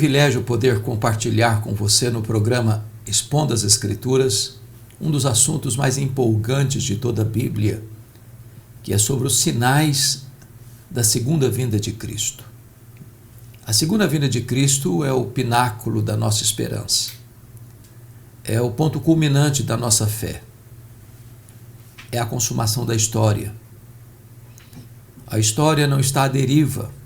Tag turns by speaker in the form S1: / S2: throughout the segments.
S1: Privilégio poder compartilhar com você no programa Expondo as Escrituras um dos assuntos mais empolgantes de toda a Bíblia, que é sobre os sinais da segunda vinda de Cristo. A segunda vinda de Cristo é o pináculo da nossa esperança, é o ponto culminante da nossa fé, é a consumação da história. A história não está à deriva.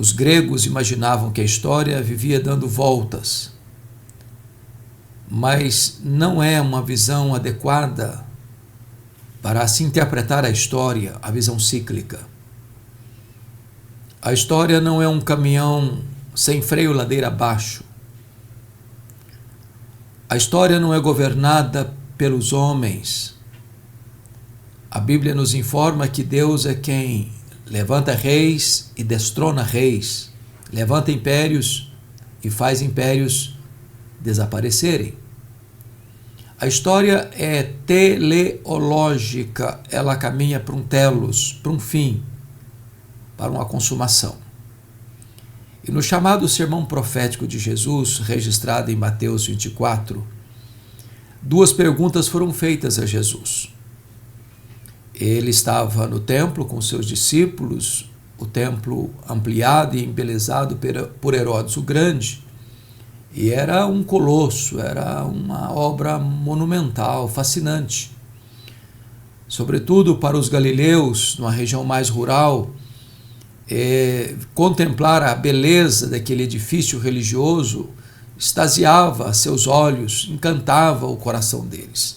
S1: Os gregos imaginavam que a história vivia dando voltas, mas não é uma visão adequada para se interpretar a história, a visão cíclica. A história não é um caminhão sem freio ladeira abaixo. A história não é governada pelos homens. A Bíblia nos informa que Deus é quem levanta reis e destrona reis, levanta impérios e faz impérios desaparecerem. A história é teleológica, ela caminha para um telos, para um fim, para uma consumação. E no chamado sermão profético de Jesus, registrado em Mateus 24, duas perguntas foram feitas a Jesus. Ele estava no templo com seus discípulos, o templo ampliado e embelezado por Herodes o Grande, e era um colosso, era uma obra monumental, fascinante. Sobretudo para os galileus, numa região mais rural, contemplar a beleza daquele edifício religioso extasiava seus olhos, encantava o coração deles.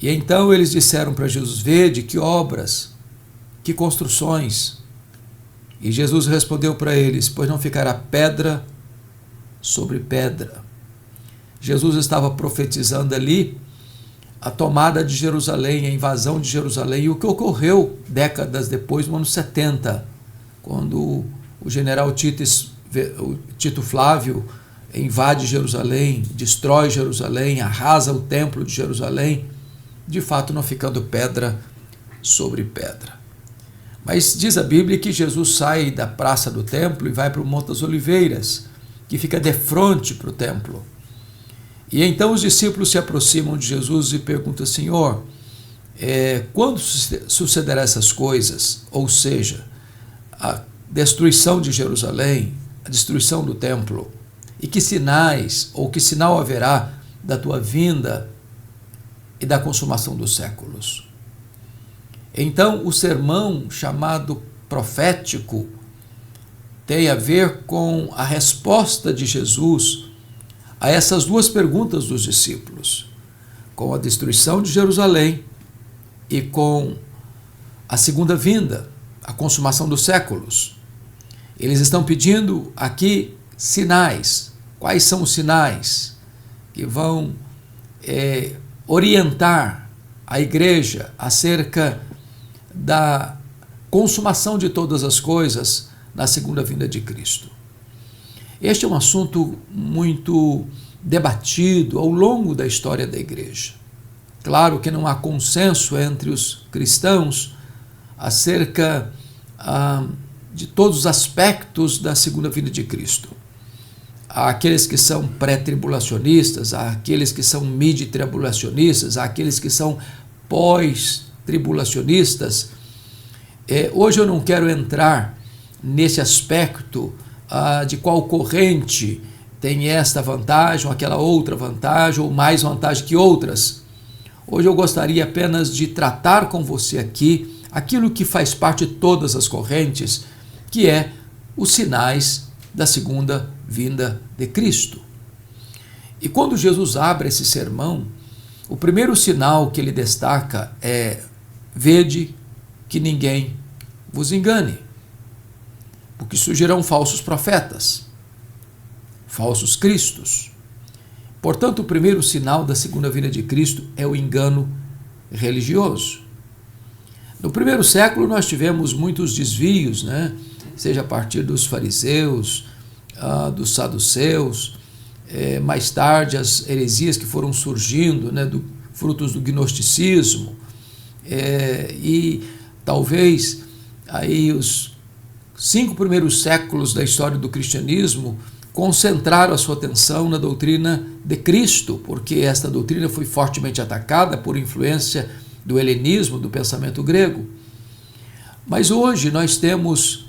S1: E então eles disseram para Jesus: vede que obras, que construções. E Jesus respondeu para eles: pois não ficará pedra sobre pedra. Jesus estava profetizando ali a tomada de Jerusalém, a invasão de Jerusalém, e o que ocorreu décadas depois, no ano 70, quando o general Tito Flávio invade Jerusalém, destrói Jerusalém, arrasa o templo de Jerusalém, de fato não ficando pedra sobre pedra. Mas diz a Bíblia que Jesus sai da praça do templo e vai para o Monte das Oliveiras, que fica de frente para o templo. E então os discípulos se aproximam de Jesus e perguntam: Senhor, quando sucederá essas coisas? Ou seja, a destruição de Jerusalém, a destruição do templo, e que sinais, ou que sinal haverá da tua vinda e da consumação dos séculos? Então, o sermão chamado profético tem a ver com a resposta de Jesus a essas duas perguntas dos discípulos, com a destruição de Jerusalém e com a segunda vinda, a consumação dos séculos. Eles estão pedindo aqui sinais. Quais são os sinais que vão orientar a igreja acerca da consumação de todas as coisas na segunda vinda de Cristo? Este é um assunto muito debatido ao longo da história da igreja. Claro que não há consenso entre os cristãos acerca de todos os aspectos da segunda vinda de Cristo. Há aqueles que são pré-tribulacionistas, há aqueles que são mid-tribulacionistas, há aqueles que são pós-tribulacionistas. Hoje eu não quero entrar nesse aspecto de qual corrente tem esta vantagem ou aquela outra vantagem, ou mais vantagem que outras. Hoje eu gostaria apenas de tratar com você aqui aquilo que faz parte de todas as correntes, que é os sinais da segunda vinda de Cristo. E quando Jesus abre esse sermão, o primeiro sinal que ele destaca é: vede que ninguém vos engane, porque surgirão falsos profetas, falsos cristos. Portanto, o primeiro sinal da segunda vinda de Cristo é o engano religioso. No primeiro século nós tivemos muitos desvios, seja a partir dos fariseus, dos saduceus, mais tarde as heresias que foram surgindo, frutos do gnosticismo, e talvez aí os 5 primeiros séculos da história do cristianismo concentraram a sua atenção na doutrina de Cristo, porque esta doutrina foi fortemente atacada por influência do helenismo, do pensamento grego. Mas hoje nós temos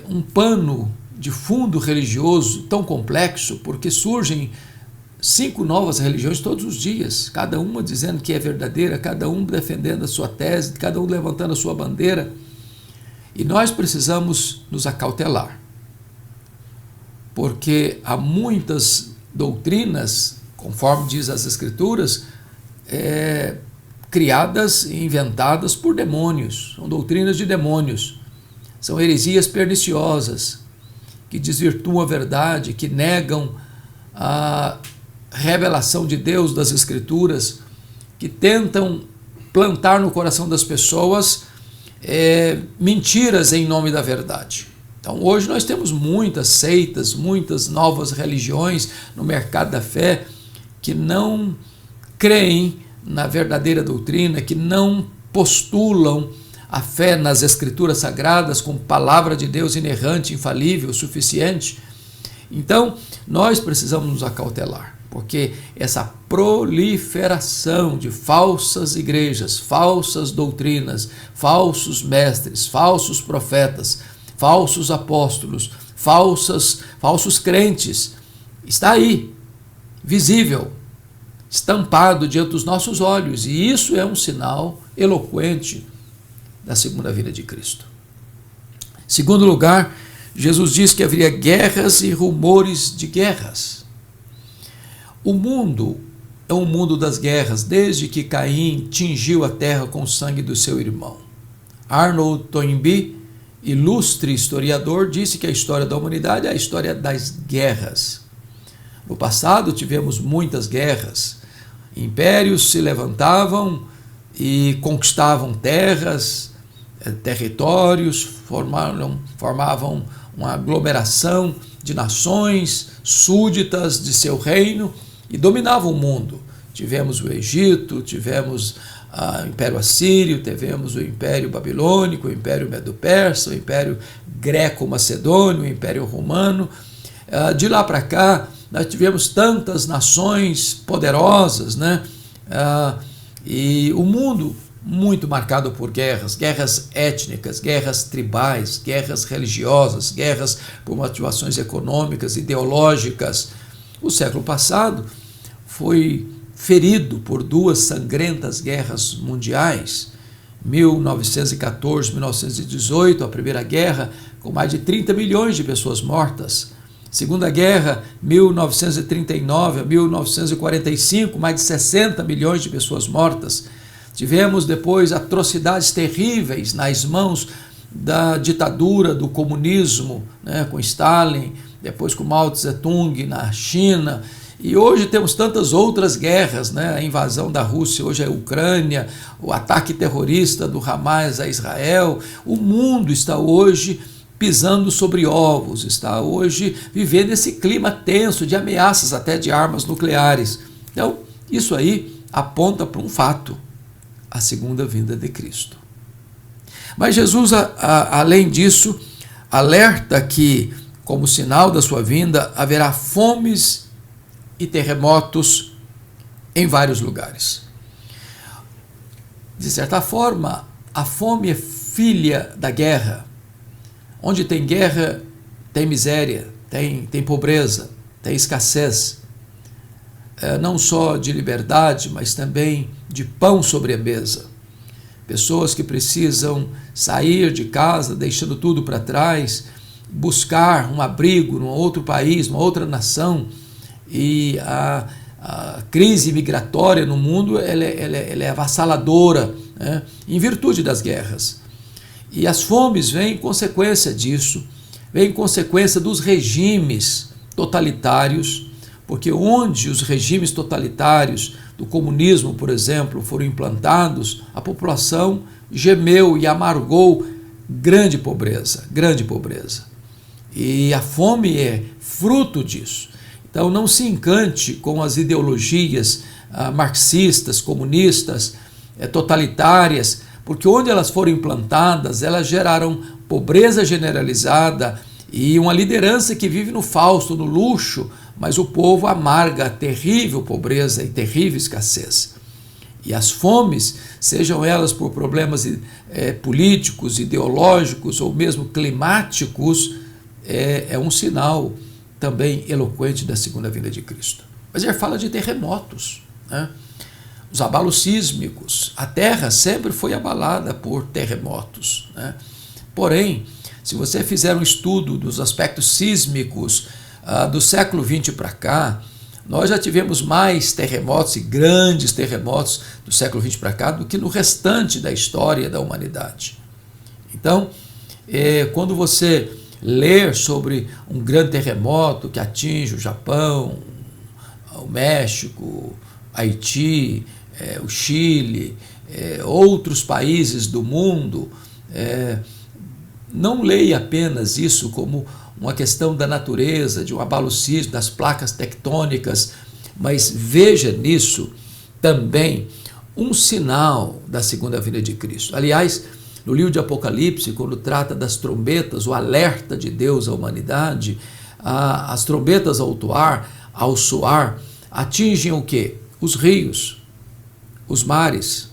S1: um pano de fundo religioso tão complexo, porque surgem 5 novas religiões todos os dias, cada uma dizendo que é verdadeira, cada um defendendo a sua tese, cada um levantando a sua bandeira. E nós precisamos nos acautelar, porque há muitas doutrinas, conforme diz as Escrituras, criadas e inventadas por demônios, são doutrinas de demônios, são heresias perniciosas, que desvirtuam a verdade, que negam a revelação de Deus das Escrituras, que tentam plantar no coração das pessoas mentiras em nome da verdade. Então hoje nós temos muitas seitas, muitas novas religiões no mercado da fé que não creem na verdadeira doutrina, que não postulam a fé nas Escrituras Sagradas como palavra de Deus inerrante, infalível, suficiente. Então nós precisamos nos acautelar, porque essa proliferação de falsas igrejas, falsas doutrinas, falsos mestres, falsos profetas, falsos apóstolos, falsos crentes, está aí, visível, estampado diante dos nossos olhos, e isso é um sinal eloquente da segunda vinda de Cristo. Segundo lugar, Jesus diz que haveria guerras e rumores de guerras. O mundo é um mundo das guerras, desde que Caim tingiu a terra com o sangue do seu irmão. Arnold Toynbee, ilustre historiador, disse que a história da humanidade é a história das guerras. No passado tivemos muitas guerras. Impérios se levantavam e conquistavam terras, territórios, formavam uma aglomeração de nações súditas de seu reino e dominavam o mundo. Tivemos o Egito, tivemos o Império Assírio, tivemos o Império Babilônico, o Império Medo-Persa, o Império Greco-Macedônio, o Império Romano. De lá para cá, nós tivemos tantas nações poderosas, né? E o mundo muito marcado por guerras, guerras étnicas, guerras tribais, guerras religiosas, guerras por motivações econômicas, ideológicas. O século passado foi ferido por 2 sangrentas guerras mundiais, 1914, 1918, a Primeira Guerra, com mais de 30 milhões de pessoas mortas. Segunda Guerra, 1939 a 1945, mais de 60 milhões de pessoas mortas. Tivemos depois atrocidades terríveis nas mãos da ditadura do comunismo, né, com Stalin, depois com Mao Tse-tung na China. E hoje temos tantas outras guerras, né? A invasão da Rússia hoje é a Ucrânia, o ataque terrorista do Hamas a Israel. O mundo está hoje pisando sobre ovos, está hoje vivendo esse clima tenso de ameaças até de armas nucleares. Então, isso aí aponta para um fato: a segunda vinda de Cristo. Mas Jesus, além disso, alerta que, como sinal da sua vinda, haverá fomes e terremotos em vários lugares. De certa forma, a fome é filha da guerra. Onde tem guerra, tem miséria, tem pobreza, tem escassez. Não só de liberdade, mas também de pão sobre a mesa. Pessoas que precisam sair de casa, deixando tudo para trás, buscar um abrigo num outro país, numa outra nação. E a crise migratória no mundo ela é avassaladora, né, em virtude das guerras. E as fomes vêm em consequência disso, vêm em consequência dos regimes totalitários, porque onde os regimes totalitários do comunismo, por exemplo, foram implantados, a população gemeu e amargou grande pobreza, grande pobreza. E a fome é fruto disso. Então não se encante com as ideologias marxistas, comunistas, totalitárias, porque onde elas foram implantadas, elas geraram pobreza generalizada e uma liderança que vive no fausto, no luxo, mas o povo amarga a terrível pobreza e terrível escassez. E as fomes, sejam elas por problemas políticos, ideológicos ou mesmo climáticos, é um sinal também eloquente da segunda vinda de Cristo. Mas ele fala de terremotos, né? Os abalos sísmicos. A terra sempre foi abalada por terremotos, né? Porém, se você fizer um estudo dos aspectos sísmicos do século XX para cá, nós já tivemos mais terremotos e grandes terremotos do século XX para cá do que no restante da história da humanidade. Então, quando você ler sobre um grande terremoto que atinge o Japão, o México, Haiti, o Chile, outros países do mundo, não leia apenas isso como uma questão da natureza, de um abalo sísmico, das placas tectônicas, mas veja nisso também um sinal da segunda vinda de Cristo. Aliás, no livro de Apocalipse, quando trata das trombetas, o alerta de Deus à humanidade, as trombetas ao soar, atingem o quê? Os rios, os mares,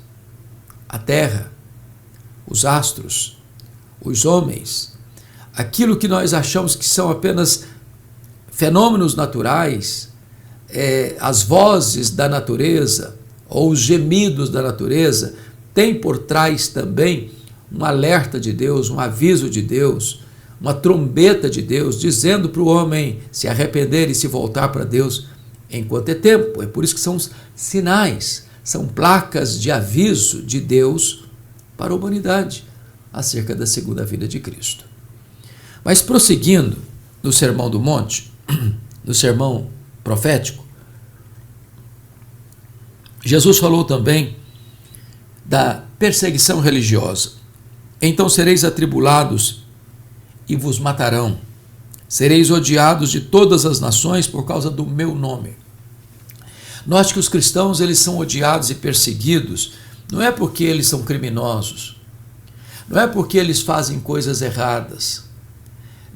S1: a terra, os astros, os homens, aquilo que nós achamos que são apenas fenômenos naturais, as vozes da natureza ou os gemidos da natureza, tem por trás também um alerta de Deus, um aviso de Deus, uma trombeta de Deus, dizendo para o homem se arrepender e se voltar para Deus enquanto é tempo. É por isso que são sinais, são placas de aviso de Deus para a humanidade acerca da segunda vinda de Cristo. Mas prosseguindo no Sermão do Monte, no sermão profético, Jesus falou também da perseguição religiosa. Então sereis atribulados e vos matarão. Sereis odiados de todas as nações por causa do meu nome. Note que os cristãos, eles são odiados e perseguidos, não é porque eles são criminosos, não é porque eles fazem coisas erradas,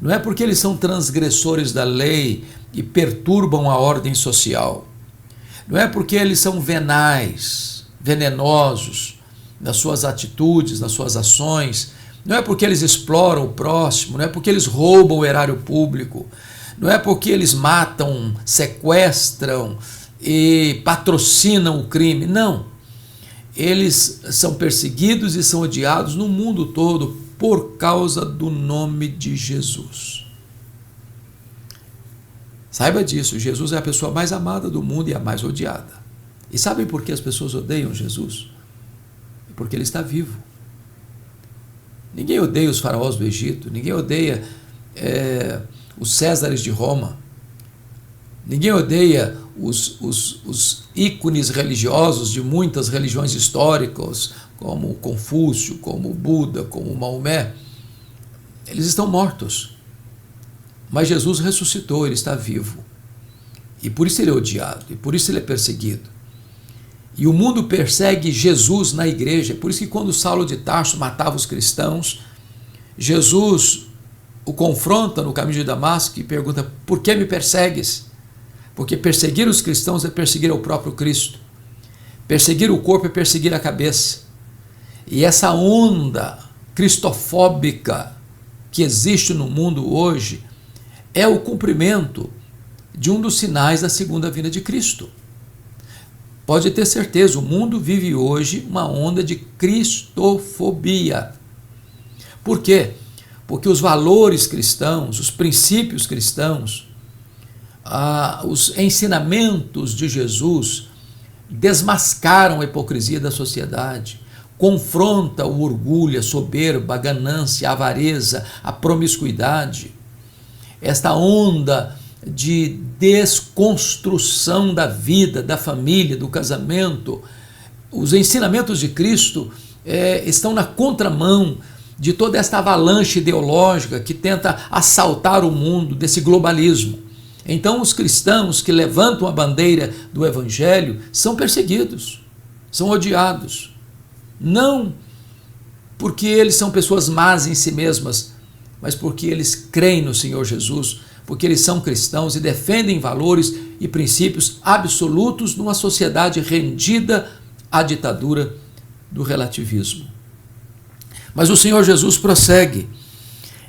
S1: não é porque eles são transgressores da lei e perturbam a ordem social, não é porque eles são venais, venenosos nas suas atitudes, nas suas ações, não é porque eles exploram o próximo, não é porque eles roubam o erário público, não é porque eles matam, sequestram e patrocinam o crime, não. Eles são perseguidos e são odiados no mundo todo por causa do nome de Jesus. Saiba disso, Jesus é a pessoa mais amada do mundo e a mais odiada. E sabem por que as pessoas odeiam Jesus? Porque ele está vivo. Ninguém odeia os faraós do Egito, ninguém odeia os Césares de Roma, ninguém odeia os ícones religiosos de muitas religiões históricas, como Confúcio, como Buda, como Maomé. Eles estão mortos. Mas Jesus ressuscitou, ele está vivo. E por isso ele é odiado, e por isso ele é perseguido. E o mundo persegue Jesus na igreja. Por isso que quando Saulo de Tarso matava os cristãos, Jesus o confronta no caminho de Damasco e pergunta: por que me persegues? Porque perseguir os cristãos é perseguir o próprio Cristo. Perseguir o corpo é perseguir a cabeça. E essa onda cristofóbica que existe no mundo hoje é o cumprimento de um dos sinais da segunda vinda de Cristo. Pode ter certeza, o mundo vive hoje uma onda de cristofobia. Por quê? Porque os valores cristãos, os princípios cristãos, os ensinamentos de Jesus desmascaram a hipocrisia da sociedade, confronta o orgulho, a soberba, a ganância, a avareza, a promiscuidade. Esta onda de desconstrução da vida, da família, do casamento. Os ensinamentos de Cristo estão na contramão de toda esta avalanche ideológica que tenta assaltar o mundo desse globalismo. Então os cristãos que levantam a bandeira do Evangelho são perseguidos, são odiados. Não porque eles são pessoas más em si mesmas, mas porque eles creem no Senhor Jesus, porque eles são cristãos e defendem valores e princípios absolutos numa sociedade rendida à ditadura do relativismo. Mas o Senhor Jesus prossegue.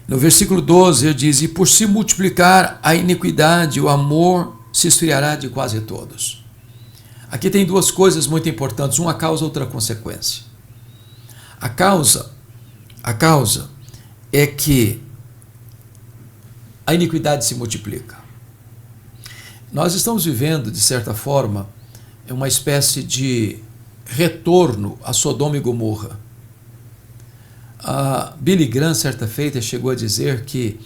S1: No versículo 12 ele diz: e por se multiplicar a iniquidade, o amor se esfriará de quase todos. Aqui tem duas coisas muito importantes, uma causa, outra consequência. A causa é que a iniquidade se multiplica. Nós estamos vivendo, de certa forma, uma espécie de retorno a Sodoma e Gomorra. A Billy Graham, certa feita, chegou a dizer que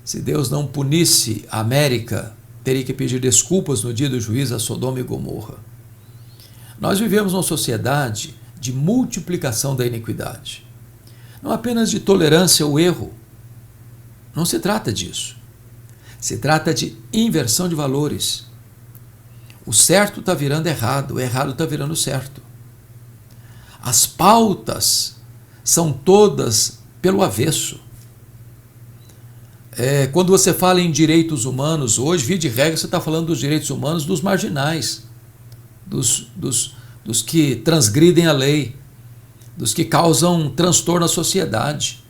S1: se Deus não punisse a América, teria que pedir desculpas no dia do juízo a Sodoma e Gomorra. Nós vivemos uma sociedade de multiplicação da iniquidade. Não apenas de tolerância ao erro. Não se trata disso. Se trata de inversão de valores. O certo está virando errado, o errado está virando certo. As pautas são todas pelo avesso. Quando você fala em direitos humanos, hoje, via de regra, você está falando dos direitos humanos dos marginais, dos que transgridem a lei, dos que causam transtorno à sociedade.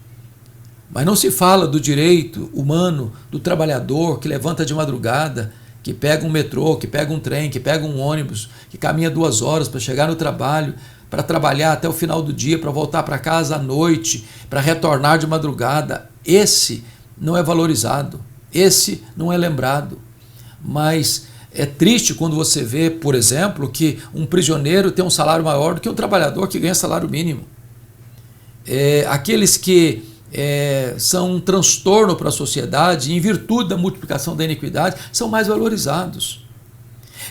S1: Mas não se fala do direito humano do trabalhador que levanta de madrugada, que pega um metrô, que pega um trem, que pega um ônibus, que caminha 2 horas para chegar no trabalho, para trabalhar até o final do dia, para voltar para casa à noite, para retornar de madrugada. Esse não é valorizado, esse não é lembrado. Mas é triste quando você vê, por exemplo, que um prisioneiro tem um salário maior do que um trabalhador que ganha salário mínimo. Aqueles que são um transtorno para a sociedade, em virtude da multiplicação da iniquidade, são mais valorizados.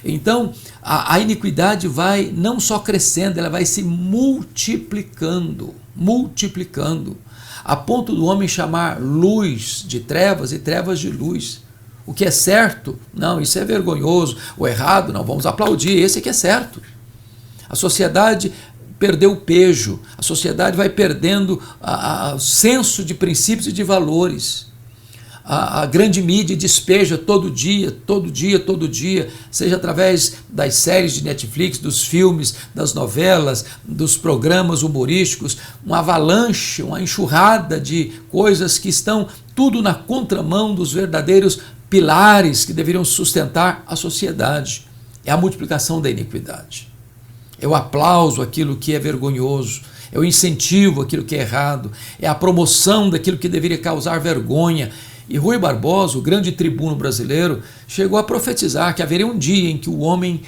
S1: Então, a iniquidade vai não só crescendo, ela vai se multiplicando, a ponto do homem chamar luz de trevas e trevas de luz. O que é certo? Não, isso é vergonhoso. O errado? Não, vamos aplaudir, esse que é certo. A sociedade perdeu o pejo, a sociedade vai perdendo o senso de princípios e de valores. A grande mídia despeja todo dia, seja através das séries de Netflix, dos filmes, das novelas, dos programas humorísticos, uma avalanche, uma enxurrada de coisas que estão tudo na contramão dos verdadeiros pilares que deveriam sustentar a sociedade. É a multiplicação da iniquidade. É o aplauso àquilo que é vergonhoso, é o incentivo àquilo que é errado, é a promoção daquilo que deveria causar vergonha. E Rui Barbosa, o grande tribuno brasileiro, chegou a profetizar que haveria um dia em que o homem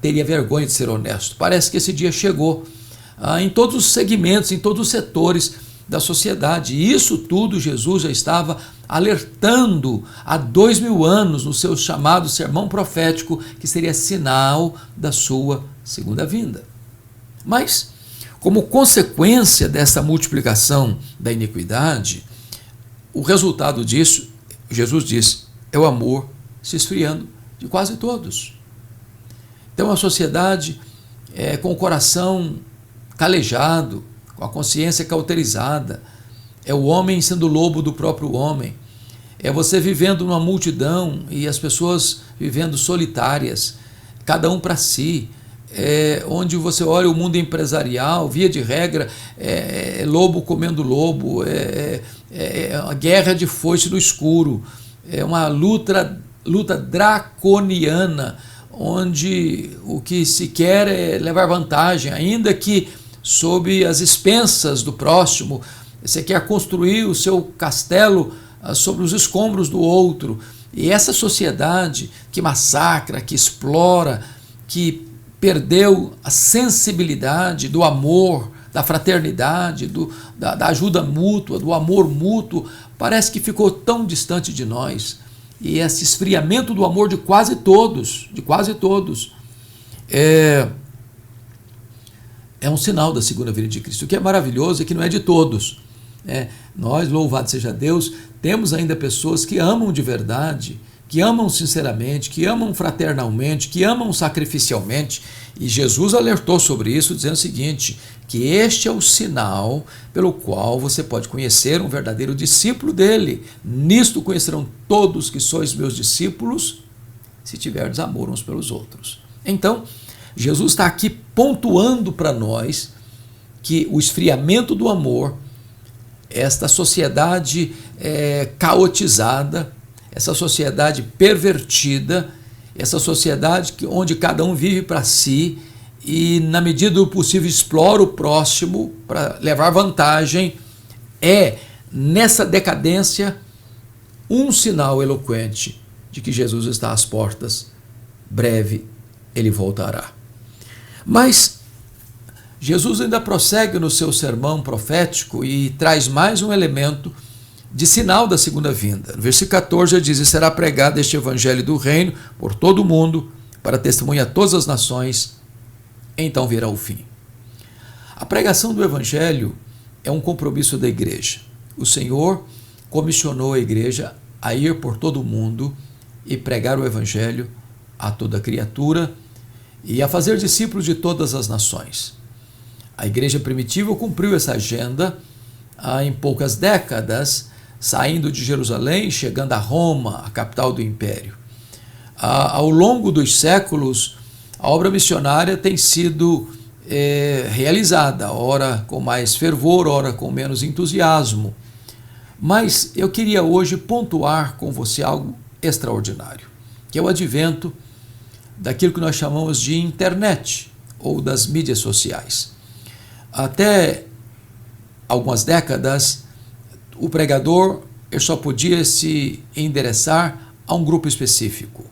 S1: teria vergonha de ser honesto. Parece que esse dia chegou em todos os segmentos, em todos os setores da sociedade. E isso tudo Jesus já estava alertando há 2000 anos no seu chamado sermão profético, que seria sinal da sua segunda vinda. Mas, como consequência dessa multiplicação da iniquidade, o resultado disso, Jesus disse, é o amor se esfriando de quase todos. Então a sociedade com o coração calejado, com a consciência cauterizada, é o homem sendo lobo do próprio homem, é você vivendo numa multidão e as pessoas vivendo solitárias, cada um para si, onde você olha o mundo empresarial, via de regra, lobo comendo lobo, a guerra de foice no escuro, é uma luta draconiana, onde o que se quer é levar vantagem, ainda que sob as expensas do próximo. Você quer construir o seu castelo sobre os escombros do outro. E essa sociedade que massacra, que explora, que perdeu a sensibilidade do amor, da fraternidade, da ajuda mútua, do amor mútuo, parece que ficou tão distante de nós. E esse esfriamento do amor de quase todos, é um sinal da segunda vinda de Cristo. O que é maravilhoso é que não é de todos. Nós, louvado seja Deus, temos ainda pessoas que amam de verdade, que amam sinceramente, que amam fraternalmente, que amam sacrificialmente. E Jesus alertou sobre isso, dizendo o seguinte, que este é o sinal pelo qual você pode conhecer um verdadeiro discípulo dele. Nisto conhecerão todos que sois meus discípulos, se tiverdes amor uns pelos outros. Então, Jesus está aqui pontuando para nós que o esfriamento do amor, esta sociedade caotizada, essa sociedade pervertida, essa sociedade onde cada um vive para si e, na medida do possível, explora o próximo para levar vantagem, é, nessa decadência, um sinal eloquente de que Jesus está às portas, breve ele voltará. Mas Jesus ainda prossegue no seu sermão profético e traz mais um elemento de sinal da segunda vinda. No versículo 14 ele diz, e será pregado este evangelho do reino por todo o mundo, para testemunhar a todas as nações, então virá o fim. A pregação do evangelho é um compromisso da igreja. O Senhor comissionou a igreja a ir por todo o mundo e pregar o evangelho a toda criatura e a fazer discípulos de todas as nações. A igreja primitiva cumpriu essa agenda em poucas décadas, saindo de Jerusalém, chegando a Roma, a capital do império. Ao longo dos séculos, a obra missionária tem sido realizada, ora com mais fervor, ora com menos entusiasmo. Mas eu queria hoje pontuar com você algo extraordinário, que é o advento daquilo que nós chamamos de internet, ou das mídias sociais. Até algumas décadas, o pregador só podia se endereçar a um grupo específico,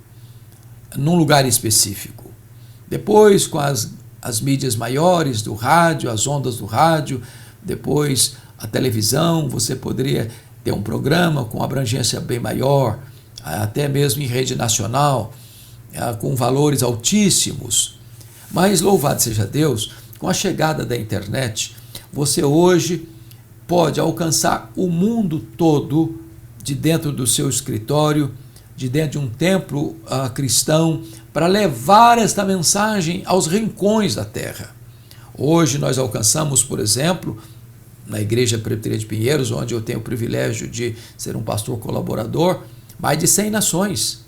S1: num lugar específico. Depois, com as mídias maiores do rádio, as ondas do rádio, depois a televisão, você poderia ter um programa com abrangência bem maior, até mesmo em rede nacional, com valores altíssimos. Mas louvado seja Deus, com a chegada da internet, você hoje pode alcançar o mundo todo de dentro do seu escritório, de dentro de um templo cristão, para levar esta mensagem aos rincões da terra. Hoje nós alcançamos, por exemplo, na Igreja Presbiteriana de Pinheiros, onde eu tenho o privilégio de ser um pastor colaborador, mais de 100 nações.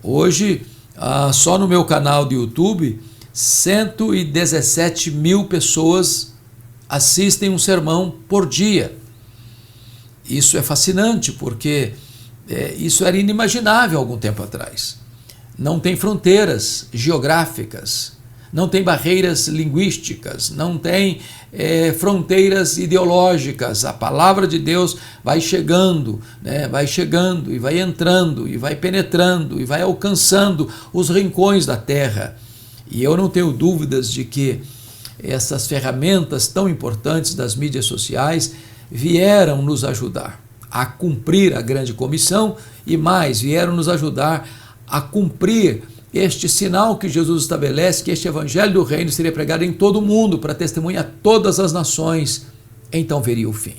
S1: Hoje, só no meu canal do YouTube, 117 mil pessoas assistem um sermão por dia. Isso é fascinante, porque isso era inimaginável algum tempo atrás. Não tem fronteiras geográficas, não tem barreiras linguísticas, não tem fronteiras ideológicas. A palavra de Deus vai chegando, vai chegando e vai entrando e vai penetrando e vai alcançando os rincões da terra. E eu não tenho dúvidas de que essas ferramentas tão importantes das mídias sociais vieram nos ajudar a cumprir a grande comissão e mais, vieram nos ajudar a cumprir este sinal que Jesus estabelece, que este evangelho do reino seria pregado em todo o mundo para testemunhar a todas as nações, então veria o fim.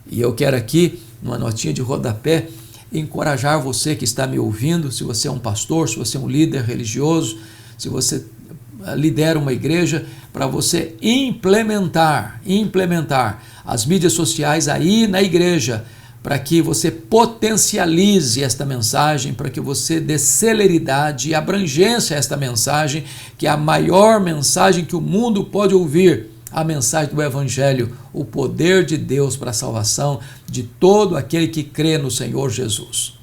S1: E eu quero aqui, numa notinha de rodapé, encorajar você que está me ouvindo, se você é um pastor, se você é um líder religioso, se você lidera uma igreja, para você implementar as mídias sociais aí na igreja, para que você potencialize esta mensagem, para que você dê celeridade e abrangência a esta mensagem, que é a maior mensagem que o mundo pode ouvir, a mensagem do Evangelho, o poder de Deus para a salvação de todo aquele que crê no Senhor Jesus.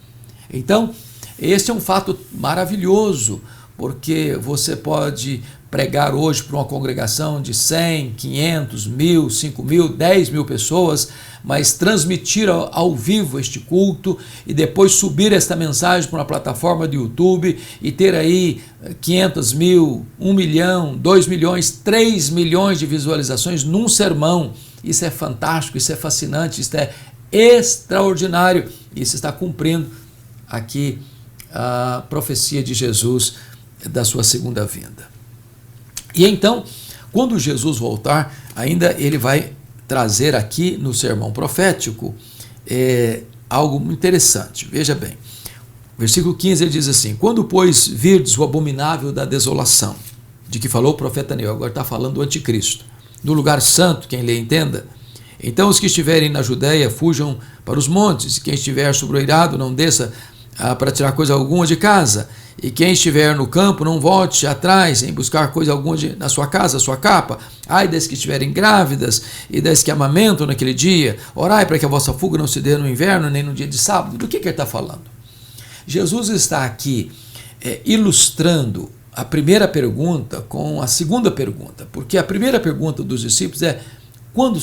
S1: Então, este é um fato maravilhoso, porque você pode pregar hoje para uma congregação de 100, 500, 1.000, 5.000, 10.000 pessoas, mas transmitir ao vivo este culto e depois subir esta mensagem para uma plataforma de YouTube e ter aí 500.000, 1 milhão, 2 milhões, 3 milhões de visualizações num sermão. Isso é fantástico, isso é fascinante, isso é extraordinário. Isso está cumprindo aqui a profecia de Jesus da sua segunda vinda. E então, quando Jesus voltar, ainda ele vai trazer aqui no sermão profético algo interessante. Veja bem, Versículo 15, ele diz assim: quando, pois, virdes o abominável da desolação, de que falou o profeta Daniel, agora está falando do anticristo, no lugar santo, quem lê entenda, então os que estiverem na Judéia fujam para os montes, e quem estiver sobre o eirado não desça para tirar coisa alguma de casa, e quem estiver no campo não volte atrás em buscar coisa alguma na sua casa, sua capa. Ai das que estiverem grávidas e das que amamentam naquele dia, orai para que a vossa fuga não se dê no inverno nem no dia de sábado. Do que ele está falando? Jesus está aqui ilustrando a primeira pergunta com a segunda pergunta, porque a primeira pergunta dos discípulos é: quando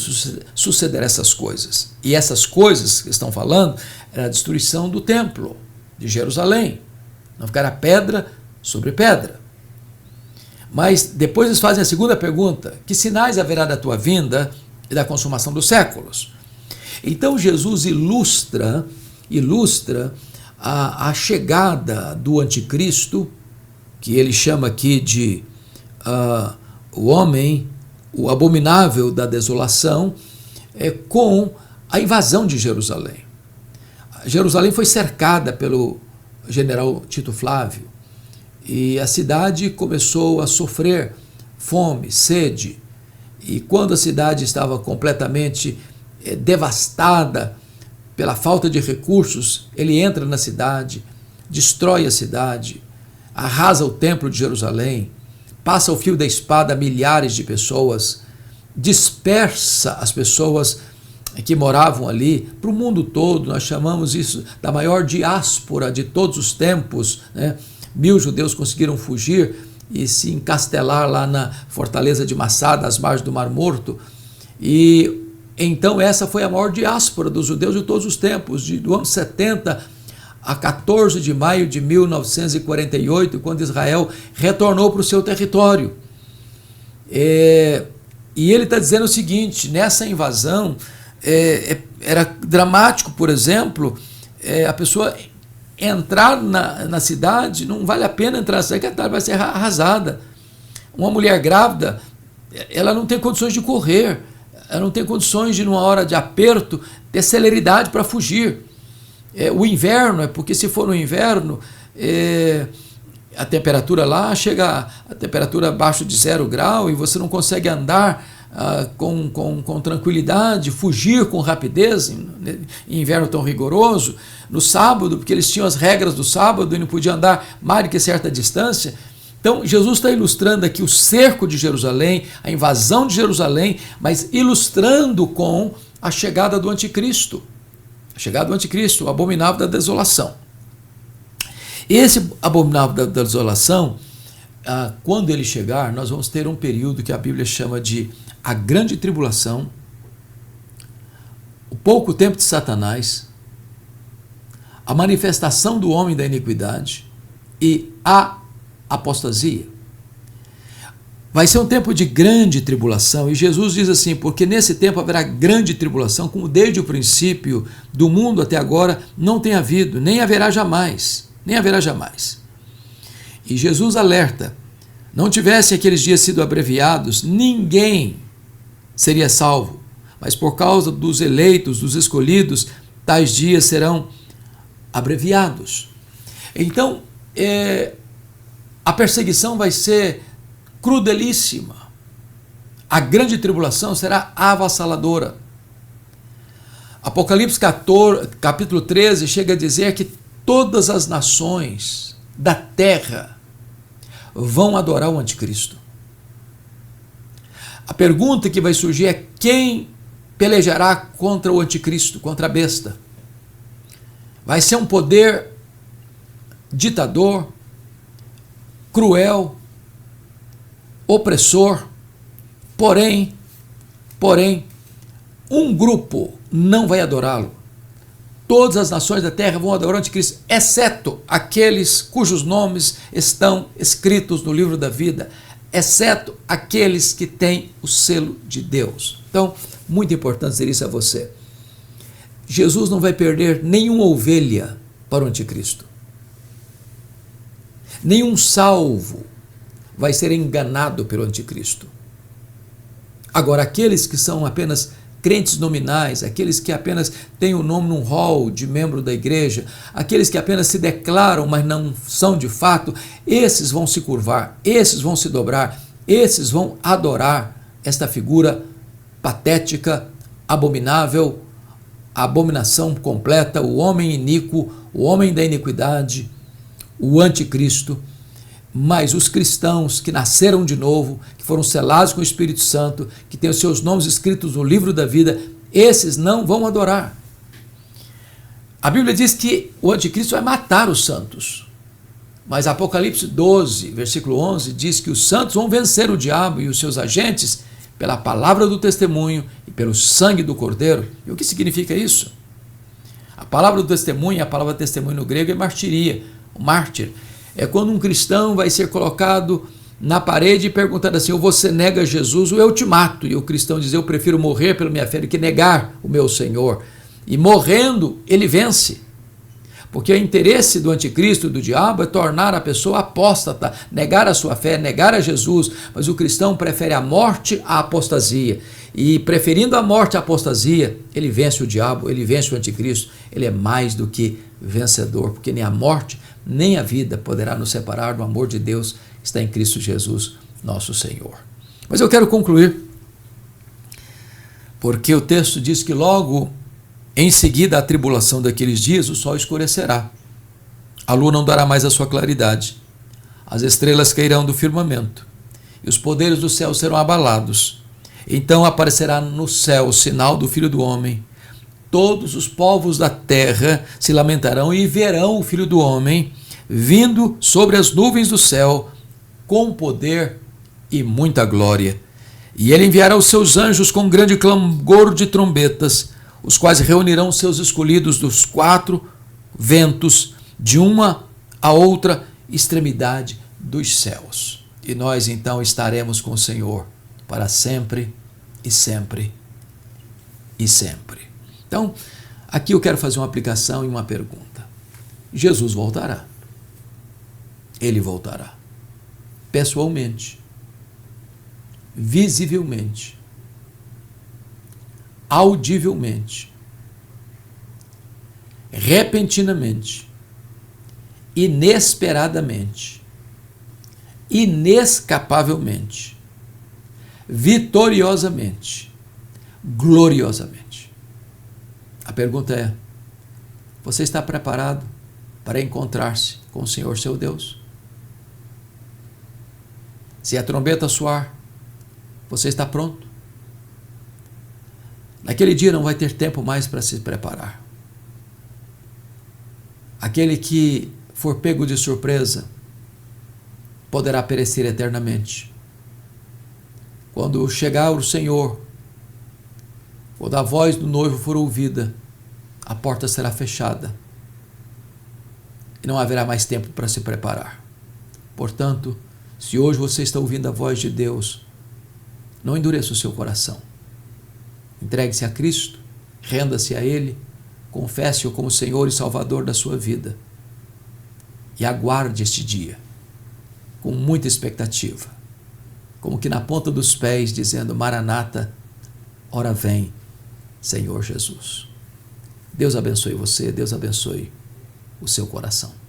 S1: sucederão essas coisas? E essas coisas que estão falando era a destruição do templo de Jerusalém. Não ficará pedra sobre pedra. Mas depois eles fazem a segunda pergunta: que sinais haverá da tua vinda e da consumação dos séculos? Então Jesus ilustra a chegada do anticristo, que ele chama aqui de o homem, o abominável da desolação, com a invasão de Jerusalém. Jerusalém foi cercada pelo general Tito Flávio, e a cidade começou a sofrer fome, sede, e quando a cidade estava completamente devastada pela falta de recursos, ele entra na cidade, destrói a cidade, arrasa o templo de Jerusalém, passa o fio da espada a milhares de pessoas, dispersa as pessoas que moravam ali para o mundo todo. Nós chamamos isso da maior diáspora de todos os tempos, né? 1000 judeus conseguiram fugir e se encastelar lá na fortaleza de Massada, às margens do Mar Morto, e então essa foi a maior diáspora dos judeus de todos os tempos, do ano 70 a 14 de maio de 1948, quando Israel retornou para o seu território. E ele está dizendo o seguinte: nessa invasão, era dramático, por exemplo, a pessoa entrar na cidade, não vale a pena entrar na cidade, vai ser arrasada. Uma mulher grávida, ela não tem condições de correr, ela não tem condições de, numa hora de aperto, ter celeridade para fugir. O inverno, porque se for no inverno, a temperatura lá chega a temperatura abaixo de 0 grau e você não consegue andar com tranquilidade, fugir com rapidez em inverno tão rigoroso. No sábado, porque eles tinham as regras do sábado e não podiam andar mais do que certa distância. Então Jesus está ilustrando aqui o cerco de Jerusalém, a invasão de Jerusalém, mas ilustrando com a chegada do anticristo. A chegada do anticristo, o abominável da desolação. Esse abominável da desolação, quando ele chegar, nós vamos ter um período que a Bíblia chama de a grande tribulação, o pouco tempo de Satanás, a manifestação do homem da iniquidade e a apostasia. Vai ser um tempo de grande tribulação, e Jesus diz assim: porque nesse tempo haverá grande tribulação, como desde o princípio do mundo até agora não tem havido, nem haverá jamais, nem haverá jamais. E Jesus alerta: não tivessem aqueles dias sido abreviados, ninguém seria salvo, mas por causa dos eleitos, dos escolhidos, tais dias serão abreviados. Então, a perseguição vai ser crudelíssima. A grande tribulação será avassaladora. Apocalipse 14, capítulo 13 chega a dizer que todas as nações da terra vão adorar o anticristo. A pergunta que vai surgir é: quem pelejará contra o anticristo, contra a besta? Vai ser um poder ditador, cruel, opressor, porém, um grupo não vai adorá-lo. Todas as nações da terra vão adorar o anticristo, exceto aqueles cujos nomes estão escritos no livro da vida, exceto aqueles que têm o selo de Deus. Então, muito importante dizer isso a você. Jesus não vai perder nenhuma ovelha para o anticristo. Nenhum salvo vai ser enganado pelo anticristo. Agora, aqueles que são apenas crentes nominais, aqueles que apenas têm o nome num hall de membro da igreja, aqueles que apenas se declaram, mas não são de fato, esses vão se curvar, esses vão se dobrar, esses vão adorar esta figura patética, abominável, a abominação completa, o homem iníquo, o homem da iniquidade, o anticristo. Mas os cristãos que nasceram de novo, que foram selados com o Espírito Santo, que têm os seus nomes escritos no livro da vida, esses não vão adorar. A Bíblia diz que o anticristo vai matar os santos. Mas Apocalipse 12, versículo 11, diz que os santos vão vencer o diabo e os seus agentes pela palavra do testemunho e pelo sangue do Cordeiro. E o que significa isso? A palavra do testemunho, a palavra testemunho no grego é martiria, o mártir. É quando um cristão vai ser colocado na parede e perguntando assim: ou você nega Jesus ou eu te mato. E o cristão diz: eu prefiro morrer pela minha fé do que negar o meu Senhor. E morrendo, ele vence. Porque o interesse do anticristo, do diabo, é tornar a pessoa apóstata, negar a sua fé, negar a Jesus. Mas o cristão prefere a morte à apostasia. E preferindo a morte à apostasia, ele vence o diabo, ele vence o anticristo. Ele é mais do que vencedor, porque nem a morte, nem a vida poderá nos separar do amor de Deus que está em Cristo Jesus, nosso Senhor. Mas eu quero concluir, porque o texto diz que logo em seguida à tribulação daqueles dias, o sol escurecerá, a lua não dará mais a sua claridade, as estrelas cairão do firmamento, e os poderes do céu serão abalados. Então aparecerá no céu o sinal do Filho do Homem. Todos os povos da terra se lamentarão e verão o Filho do Homem vindo sobre as nuvens do céu com poder e muita glória. E ele enviará os seus anjos com grande clamor de trombetas, os quais reunirão seus escolhidos dos 4 ventos, de uma a outra extremidade dos céus. E nós então estaremos com o Senhor para sempre e sempre e sempre. Então, aqui eu quero fazer uma aplicação e uma pergunta. Jesus voltará. Ele voltará. Pessoalmente. Visivelmente. Audivelmente. Repentinamente. Inesperadamente. Inescapavelmente. Vitoriosamente. Gloriosamente. A pergunta é: você está preparado para encontrar-se com o Senhor seu Deus? Se a trombeta soar, você está pronto? Naquele dia não vai ter tempo mais para se preparar. Aquele que for pego de surpresa poderá perecer eternamente. Quando chegar o Senhor, quando a voz do noivo for ouvida, a porta será fechada e não haverá mais tempo para se preparar. Portanto, se hoje você está ouvindo a voz de Deus, não endureça o seu coração. Entregue-se a Cristo, renda-se a Ele, confesse-o como Senhor e Salvador da sua vida e aguarde este dia com muita expectativa, como que na ponta dos pés, dizendo: Maranata, ora vem, Senhor Jesus. Deus abençoe você, Deus abençoe o seu coração.